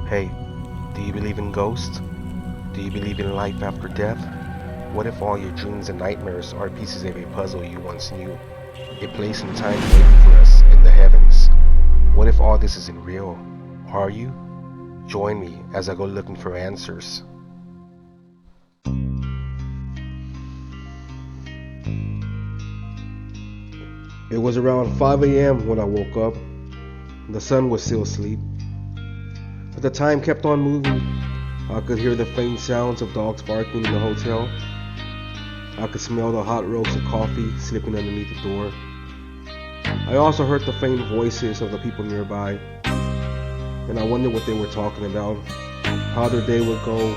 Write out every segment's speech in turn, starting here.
Hey, do you believe in ghosts? Do you believe in life after death? What if all your dreams and nightmares are pieces of a puzzle you once knew? A place and time waiting for us in the heavens. What if all this isn't real? Are you? Join me as I go looking for answers. It was around 5 a.m. when I woke up. The sun was still asleep, but the time kept on moving. I could hear the faint sounds of dogs barking in the hotel. I could smell the hot roasted coffee slipping underneath the door. I also heard the faint voices of the people nearby, and I wondered what they were talking about, how their day would go,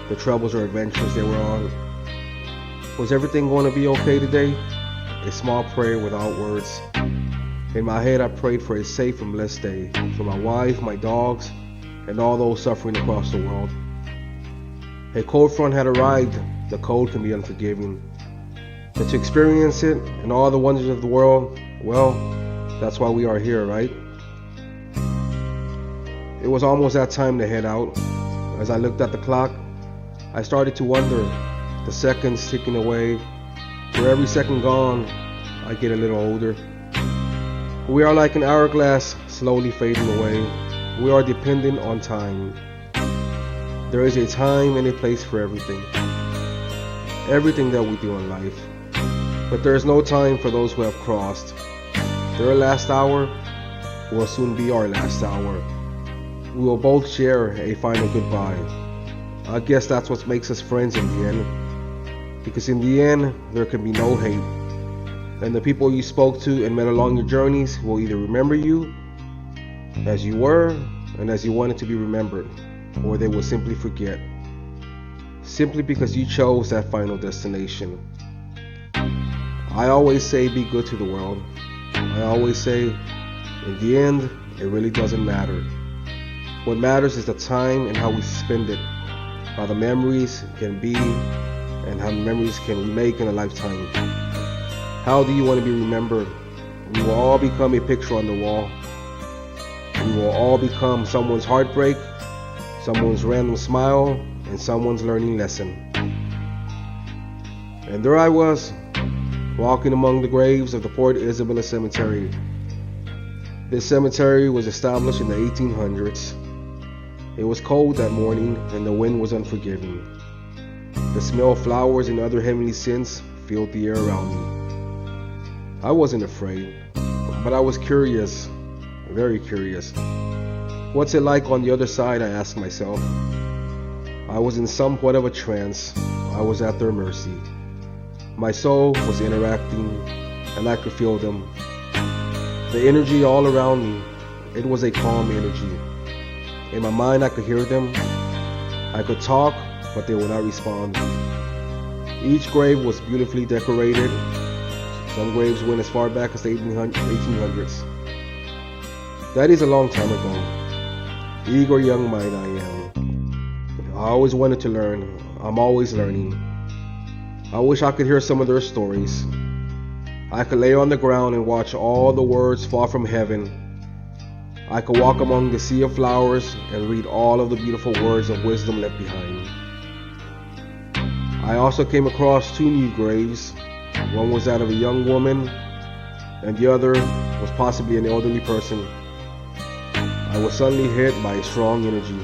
the troubles or adventures they were on. Was everything going to be okay today? A small prayer without words. In my head, I prayed for a safe and blessed day, for my wife, my dogs, and all those suffering across the world. A cold front had arrived. The cold can be unforgiving. But to experience it and all the wonders of the world, well, that's why we are here, right? It was almost that time to head out. As I looked at the clock, I started to wonder, the seconds ticking away. For every second gone, I get a little older. We are like an hourglass slowly fading away. We are dependent on time. There is a time and a place for everything. Everything that we do in life. But there is no time for those who have crossed. Their last hour will soon be our last hour. We will both share a final goodbye. I guess that's what makes us friends in the end. Because in the end, there can be no hate. And the people you spoke to and met along your journeys will either remember you as you were and as you wanted to be remembered, or they will simply forget. Simply because you chose that final destination. I always say be good to the world. I always say, in the end, it really doesn't matter. What matters is the time and how we spend it, how the memories can be, and how memories can we make in a lifetime. How do you want to be remembered? We will all become a picture on the wall. We will all become someone's heartbreak, someone's random smile, and someone's learning lesson. And there I was, walking among the graves of the Port Isabella Cemetery. This cemetery was established in the 1800s. It was cold that morning, and the wind was unforgiving. The smell of flowers and other heavenly scents filled the air around me. I wasn't afraid, but I was curious, very curious. What's it like on the other side, I asked myself. I was in somewhat of a trance. I was at their mercy. My soul was interacting, and I could feel them. The energy all around me, it was a calm energy. In my mind, I could hear them. I could talk, but they would not respond. Each grave was beautifully decorated. Some graves went as far back as the 1800s. That is a long time ago. Eager young mind I am. I always wanted to learn. I'm always learning. I wish I could hear some of their stories. I could lay on the ground and watch all the words fall from heaven. I could walk among the sea of flowers and read all of the beautiful words of wisdom left behind. I also came across two new graves. One was that of a young woman, and the other was possibly an elderly person. I was suddenly hit by a strong energy.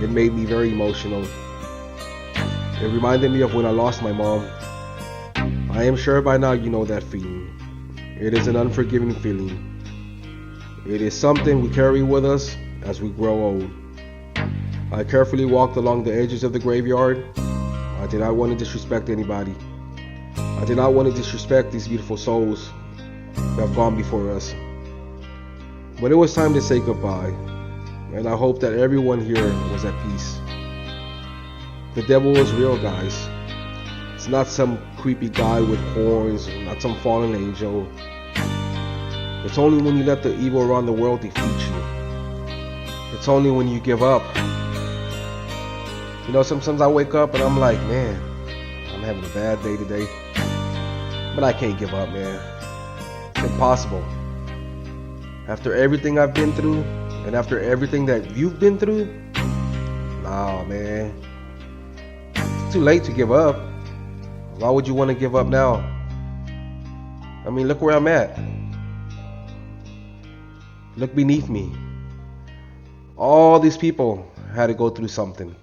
It made me very emotional. It reminded me of when I lost my mom. I am sure by now you know that feeling. It is an unforgiving feeling. It is something we carry with us as we grow old. I carefully walked along the edges of the graveyard. I did not want to disrespect anybody. I did not want to disrespect these beautiful souls who have gone before us. But it was time to say goodbye, and I hope that everyone here was at peace. The devil is real, guys. It's not some creepy guy with horns, not some fallen angel. It's only when you let the evil around the world defeat you. It's only when you give up. You know, sometimes I wake up and I'm like, man, I'm having a bad day today. But I can't give up, man. It's impossible. After everything I've been through, And after everything that you've been through, nah, man. It's too late to give up. Why would you want to give up now? I mean, look where I'm at. Look beneath me. All these people had to go through something.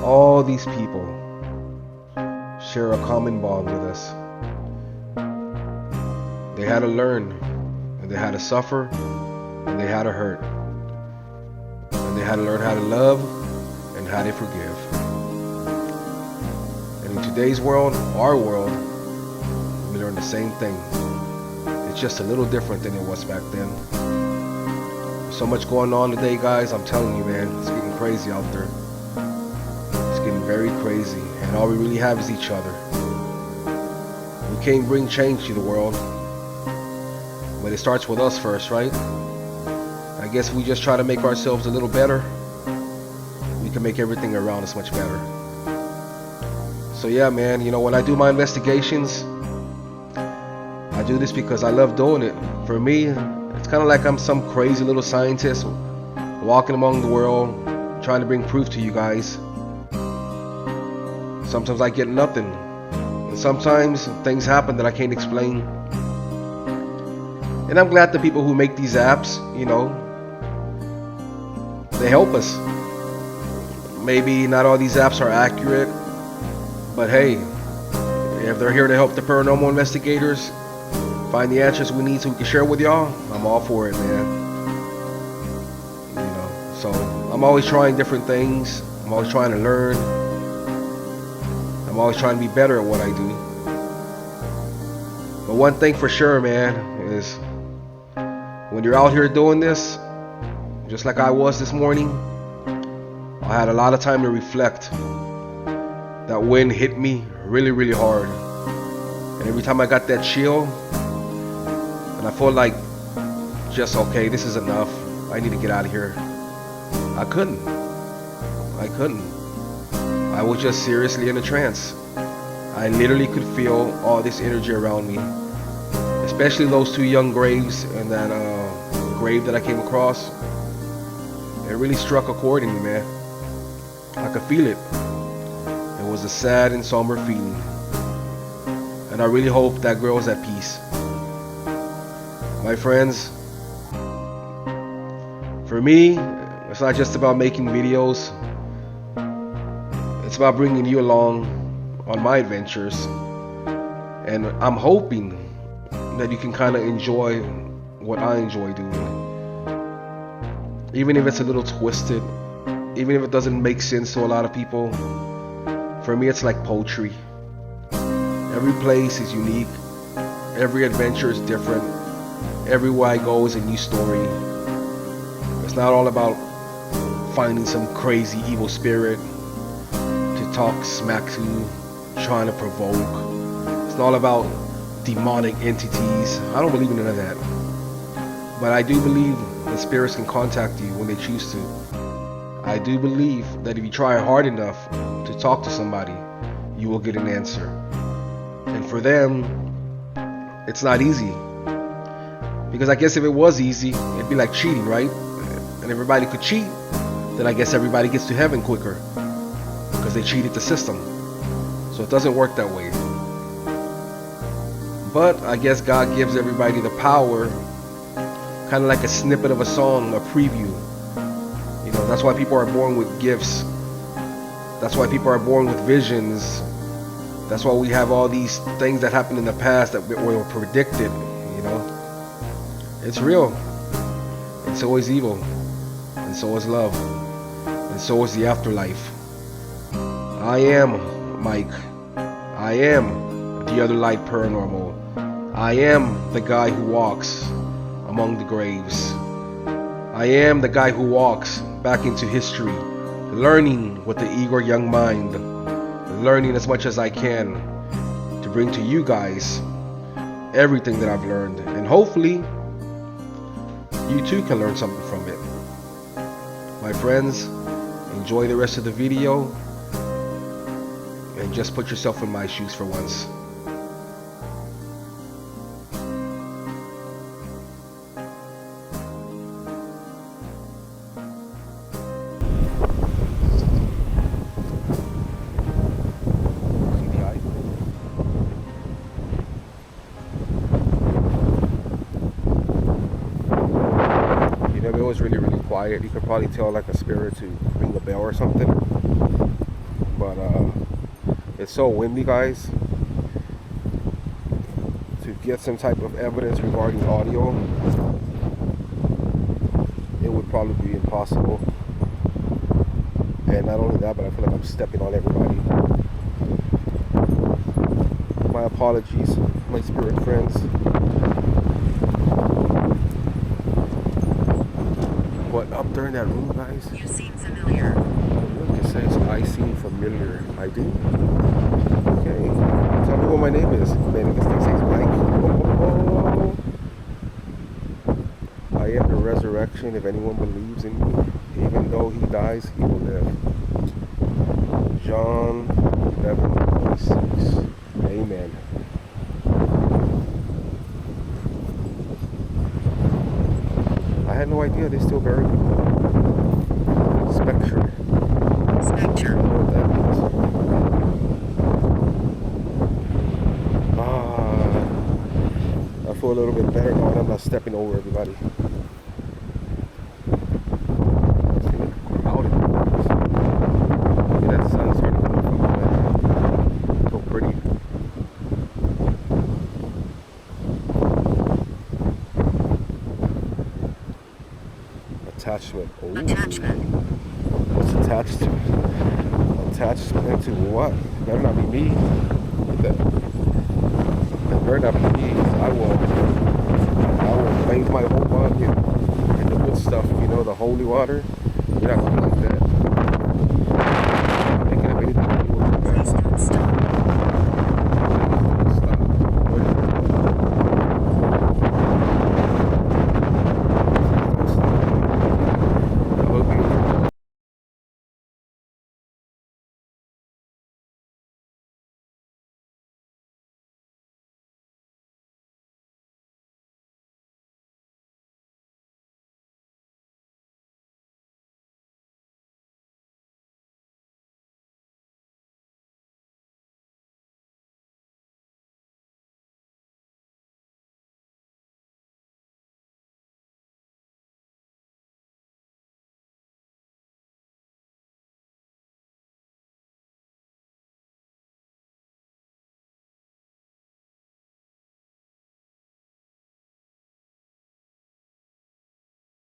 All these people share a common bond with us. They had to learn, and they had to suffer, and they had to hurt. And they had to learn how to love and how to forgive. And in today's world, our world, we learn the same thing. It's just a little different than it was back then. There's so much going on today, guys. I'm telling you, man, it's getting crazy out there. It's getting very crazy, and all we really have is each other. We can't bring change to the world, but it starts with us first, right? I guess if we just try to make ourselves a little better, we can make everything around us much better. So yeah, man, you know, when I do my investigations, I do this because I love doing it. For me, it's kind of like I'm some crazy little scientist walking among the world, trying to bring proof to you guys. Sometimes I get nothing. And sometimes things happen that I can't explain. And I'm glad the people who make these apps, you know, they help us. Maybe not all these apps are accurate, but hey, if they're here to help the paranormal investigators find the answers we need so we can share with y'all, I'm all for it, man. You know, so I'm always trying different things. I'm always trying to learn. I'm always trying to be better at what I do. But one thing for sure, man, is when you're out here doing this, just like I was this morning, I had a lot of time to reflect. That wind hit me really, really hard. And every time I got that chill, and I felt like, just okay, this is enough. I need to get out of here. I couldn't. I was just seriously in a trance. I literally could feel all this energy around me. Especially those two young graves and that grave that I came across. It really struck a chord in me, man. I could feel it. It was a sad and somber feeling. And I really hope that girl is at peace. My friends, for me, it's not just about making videos. It's about bringing you along on my adventures. And I'm hoping that you can kind of enjoy what I enjoy doing. Even if it's a little twisted, even if it doesn't make sense to a lot of people, for me it's like poetry. Every place is unique. Every adventure is different. Everywhere I go is a new story. It's not all about finding some crazy evil spirit to talk smack to, trying to provoke. It's not all about demonic entities. I don't believe in none of that. But I do believe that spirits can contact you when they choose to. I do believe that if you try hard enough to talk to somebody, you will get an answer. And for them, it's not easy. Because I guess if it was easy, it'd be like cheating, right? And everybody could cheat, then I guess everybody gets to heaven quicker because they cheated the system. So it doesn't work that way. But I guess God gives everybody the power, kind of like a snippet of a song, a preview. You know, that's why people are born with gifts. That's why people are born with visions. That's why we have all these things that happened in the past that were predicted, you know. It's real. And so is evil. And so is love. And so is the afterlife. I am Mike. I am the other light paranormal. I am the guy who walks among the graves. I am the guy who walks back into history, learning with the eager young mind, learning as much as I can to bring to you guys everything that I've learned. And hopefully, you too can learn something from it. My friends, enjoy the rest of the video and just put yourself in my shoes for once. know it's really, really quiet. You could probably tell like a spirit to ring a bell or something. But it's so windy, guys. To get some type of evidence regarding audio, it would probably be impossible. And not only that, but I feel like I'm stepping on everybody. My apologies, my spirit friends. But up there in that room, guys, you seem familiar. Look, it says I seem familiar. I do? Okay. Tell me what my name is. Maybe this thing says Mike. Oh. I am the resurrection. If anyone believes in me, even though he dies, he will live. John 11:26. Amen. I had no idea they still bury people. Spectre. Spectre. I don't know what that means. I feel a little bit better now that I'm not stepping over everybody. That sun's starting to come up. So pretty. Attachment. Ooh. Attachment. What's attached to it? Attachment to what? Better not be me. That better not be me. I will bathe my whole body in the good stuff. You know, the holy water. You're not gonna like that.